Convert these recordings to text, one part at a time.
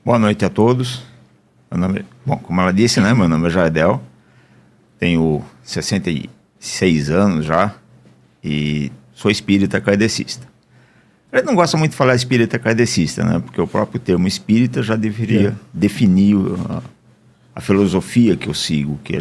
Boa noite a todos. Bom, como ela disse, né? Meu nome é Jardel. Tenho 66 anos já e sou espírita kardecista. A gente não gosta muito de falar espírita kardecista, né? Porque o próprio termo espírita já deveria definir a filosofia que eu sigo, que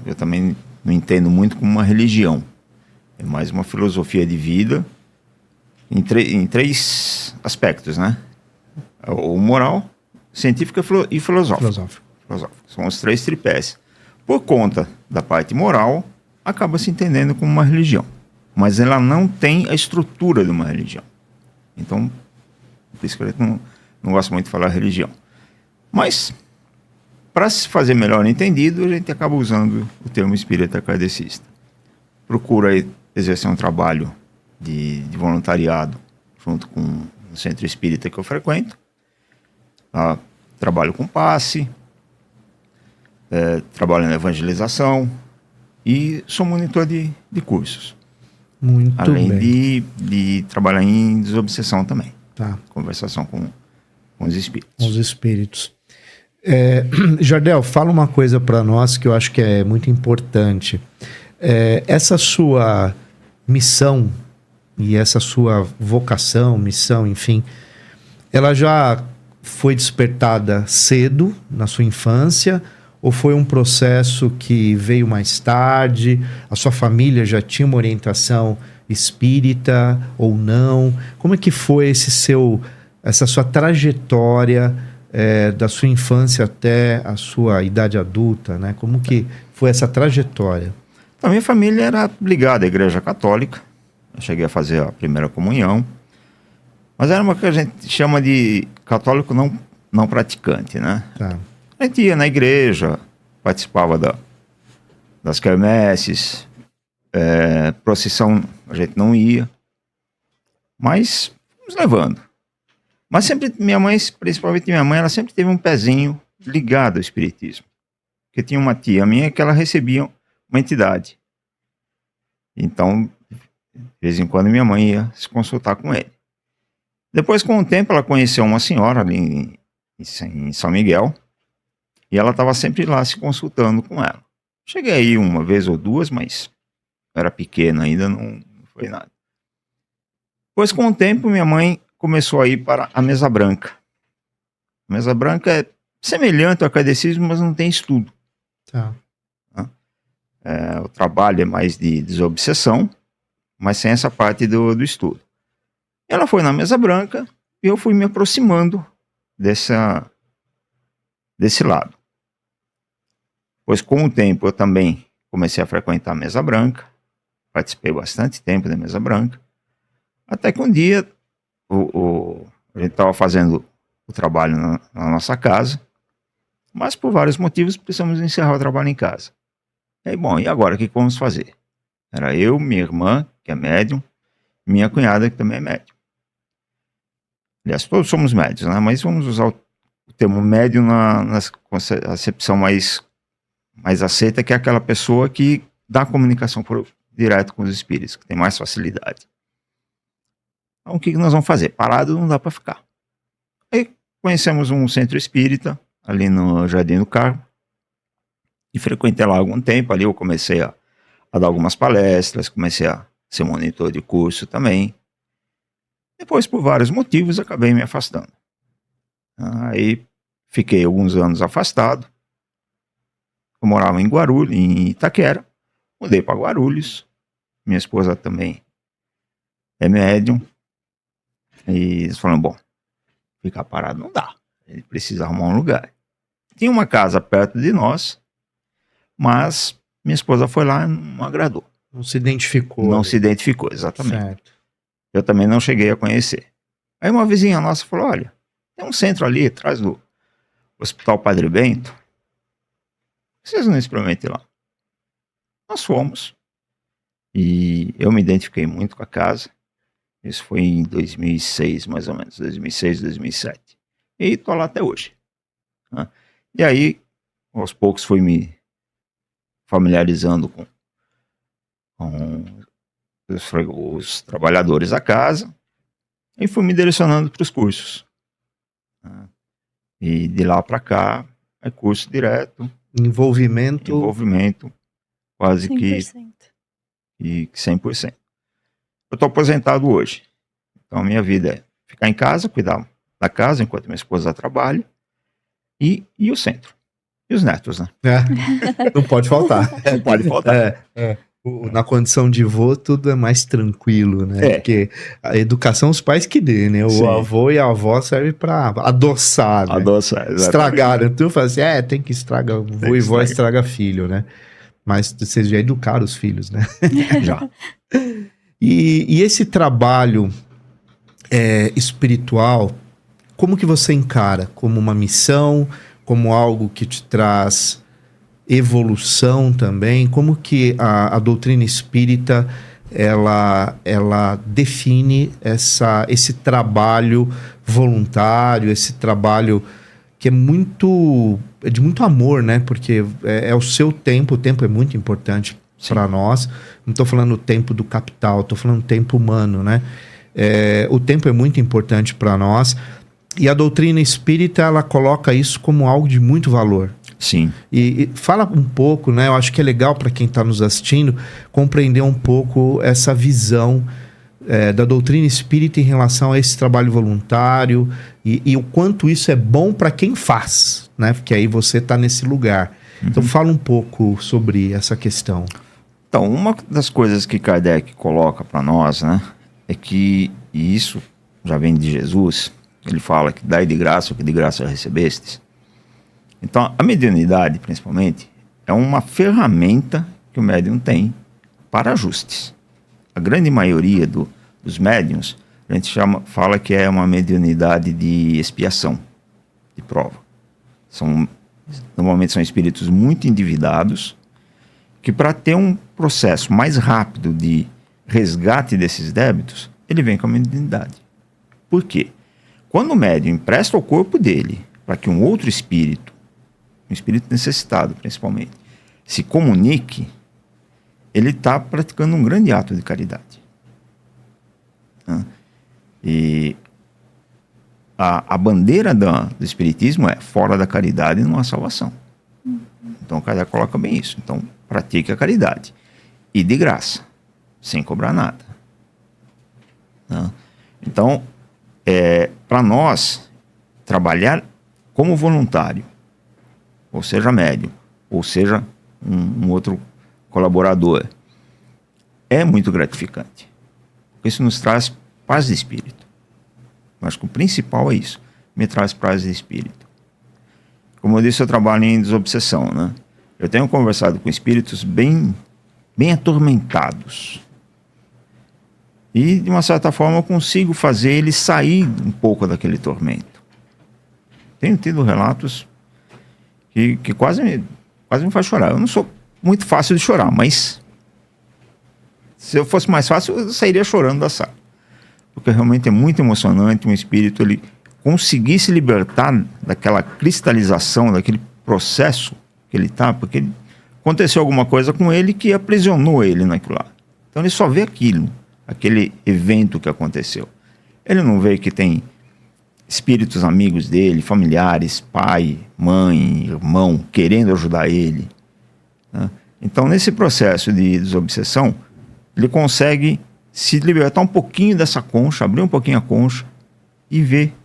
eu também não entendo muito como uma religião. É mais uma filosofia de vida em três aspectos, né? O moral, científico e filosófico. São os três tripés. Por conta da parte moral, acaba se entendendo como uma religião. Mas ela não tem a estrutura de uma religião. Então, por isso que a gente não gosta muito de falar religião. Mas, para se fazer melhor entendido, a gente acaba usando o termo espírita kardecista. Procura exercer um trabalho de voluntariado junto com o centro espírita que eu frequento. Trabalho com passe, trabalho na evangelização e sou monitor de cursos. Muito além bem. de trabalhar em desobsessão também. Tá. Conversação com os espíritos. Com os espíritos. Jardel, fala uma coisa para nós que eu acho que é muito importante. Essa sua missão e essa sua vocação, missão, enfim, ela já foi despertada cedo, na sua infância, ou foi um processo que veio mais tarde? A sua família já tinha uma orientação espírita ou não? Como é que foi essa sua trajetória da sua infância até a sua idade adulta, né? Como que foi essa trajetória? A minha família era ligada à Igreja Católica. Eu cheguei a fazer a primeira comunhão. Mas era uma que a gente chama de católico não praticante, né? Tá. A gente ia na igreja, participava das quermesses, procissão a gente não ia, mas fomos levando. Mas sempre minha mãe, principalmente minha mãe, ela sempre teve um pezinho ligado ao espiritismo. Porque tinha uma tia minha que ela recebia uma entidade. Então, de vez em quando minha mãe ia se consultar com ele. Depois, com o tempo, ela conheceu uma senhora ali em São Miguel, e ela estava sempre lá se consultando com ela. Cheguei aí uma vez ou duas, mas era pequena ainda, não foi nada. Depois, com o tempo, minha mãe começou a ir para a mesa branca. A mesa branca é semelhante ao kardecismo, mas não tem estudo. Tá. O trabalho é mais de desobsessão, mas sem essa parte do estudo. Ela foi na mesa branca e eu fui me aproximando desse lado. Pois com o tempo eu também comecei a frequentar a mesa branca, participei bastante tempo da mesa branca, até que um dia a gente estava fazendo o trabalho na nossa casa, mas por vários motivos precisamos encerrar o trabalho em casa. E aí, bom, e agora o que vamos fazer? Era eu, minha irmã, que é médium, e minha cunhada, que também é médium. Aliás, todos somos médios, né? Mas vamos usar o termo médium na acepção mais aceita, que é aquela pessoa que dá comunicação direto com os espíritos, que tem mais facilidade. Então, o que nós vamos fazer? Parado não dá para ficar. Aí conhecemos um centro espírita, ali no Jardim do Carmo, e frequentei lá algum tempo. Ali eu comecei a dar algumas palestras, comecei a ser monitor de curso também. Depois, por vários motivos, acabei me afastando. Aí fiquei alguns anos afastado. Eu morava em Guarulhos, em Itaquera. Mudei para Guarulhos. Minha esposa também é médium. E eles falaram, bom, ficar parado não dá. Ele precisa arrumar um lugar. Tinha uma casa perto de nós, mas minha esposa foi lá e não agradou. Não se identificou. Não se identificou, exatamente. Certo. Eu também não cheguei a conhecer. Aí uma vizinha nossa falou, olha, tem um centro ali atrás do Hospital Padre Bento. Vocês não experimentem lá. Nós fomos. E eu me identifiquei muito com a casa. Isso foi em 2006, mais ou menos. 2006, 2007. E estou lá até hoje. Né? E aí, aos poucos, fui me familiarizando com os trabalhadores da casa. E fui me direcionando para os cursos. E de lá para cá é curso direto, Envolvimento quase 100%. que 100%. Eu estou aposentado hoje, então a minha vida é ficar em casa, cuidar da casa enquanto minha esposa trabalha, e o centro. E os netos, né? Não pode faltar. Não pode faltar. Na condição de vô, tudo é mais tranquilo, né? É. Porque a educação os pais que dê, né? O Sim. avô e a avó serve pra adoçar, né? Adoçar, Estragaram. Tu fala assim, tem que estragar. Vô e vó estraga filho, né? Mas vocês já educaram os filhos, né? Já. E esse trabalho espiritual, como que você encara? Como uma missão? Como algo que te traz evolução também? Como que a doutrina espírita ela define esse trabalho voluntário, esse trabalho que é de muito amor, né? Porque é o seu tempo, o tempo é muito importante para nós. Não estou falando o tempo do capital, estou falando o tempo humano, né? O tempo é muito importante para nós. E a doutrina espírita, ela coloca isso como algo de muito valor. Sim. E fala um pouco, né? Eu acho que é legal para quem está nos assistindo compreender um pouco essa visão da doutrina espírita em relação a esse trabalho voluntário e o quanto isso é bom para quem faz, né? Porque aí você está nesse lugar. Uhum. Então fala um pouco sobre essa questão. Então, uma das coisas que Kardec coloca para nós, né? É que, e isso já vem de Jesus, ele fala que dai de graça o que de graça recebestes. Então, a mediunidade, principalmente, é uma ferramenta que o médium tem para ajustes. A grande maioria dos médiuns, a gente fala que é uma mediunidade de expiação, de prova. Normalmente são espíritos muito endividados, que para ter um processo mais rápido de resgate desses débitos, ele vem com a mediunidade. Por quê? Quando o médium empresta o corpo dele para que um outro espírito, um espírito necessitado principalmente, se comunique, ele está praticando um grande ato de caridade. E a bandeira do espiritismo é fora da caridade não há salvação. Então o Kardec coloca bem isso. Então pratique a caridade. E de graça, sem cobrar nada. Então, para nós, trabalhar como voluntário, ou seja médium, ou seja um outro colaborador, é muito gratificante. Isso nos traz paz de espírito. Acho que o principal é isso, me traz paz de espírito. Como eu disse, eu trabalho em desobsessão, né? Eu tenho conversado com espíritos bem atormentados. E, de uma certa forma, eu consigo fazer eles sair um pouco daquele tormento. Tenho tido relatos que quase me faz chorar. Eu não sou muito fácil de chorar, mas se eu fosse mais fácil, eu sairia chorando da sala. Porque realmente é muito emocionante um espírito ele conseguir se libertar daquela cristalização, daquele processo que ele está, porque aconteceu alguma coisa com ele que aprisionou ele naquilo lá. Então ele só vê aquele evento que aconteceu. Ele não vê que tem espíritos amigos dele, familiares, pai, mãe, irmão, querendo ajudar ele. Né? Então, nesse processo de desobsessão, ele consegue se libertar um pouquinho dessa concha, abrir um pouquinho a concha e ver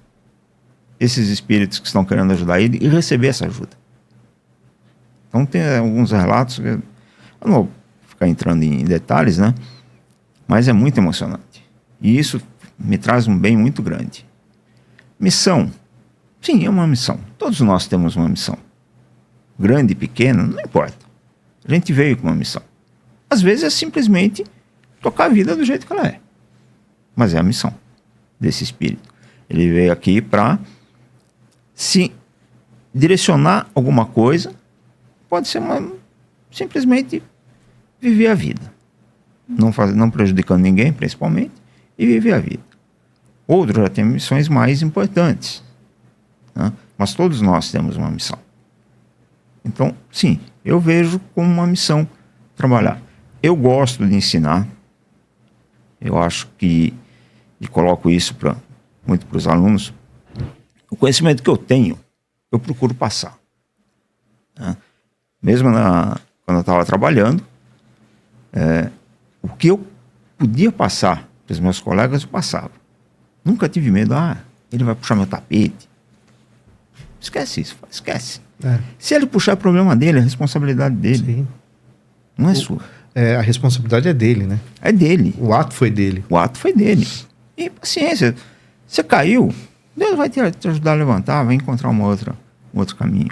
esses espíritos que estão querendo ajudar ele e receber essa ajuda. Então, tem alguns relatos, eu não vou ficar entrando em detalhes, né? Mas é muito emocionante. E isso me traz um bem muito grande. Missão. Sim, é uma missão. Todos nós temos uma missão. Grande, pequena, não importa. A gente veio com uma missão. Às vezes é simplesmente tocar a vida do jeito que ela é. Mas é a missão desse espírito. Ele veio aqui para se direcionar alguma coisa. Pode ser simplesmente viver a vida. Não prejudicando ninguém, principalmente, e viver a vida. Outros já têm missões mais importantes. Né? Mas todos nós temos uma missão. Então, sim, eu vejo como uma missão trabalhar. Eu gosto de ensinar. Eu acho que, e coloco isso muito para os alunos, o conhecimento que eu tenho, eu procuro passar. Né? Mesmo quando eu estava trabalhando, o que eu podia passar para os meus colegas, eu passava. Nunca tive medo, ele vai puxar meu tapete. Esquece isso, esquece. Se ele puxar, é problema dele, é responsabilidade dele. Sim. Não é sua. A responsabilidade é dele, né? É dele. O ato foi dele. O ato foi dele. E paciência. Você caiu, Deus vai te ajudar a levantar, vai encontrar um outro caminho.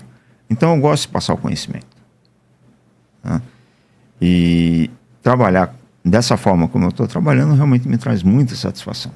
Então eu gosto de passar o conhecimento. Né? E trabalhar dessa forma como eu estou trabalhando realmente me traz muita satisfação.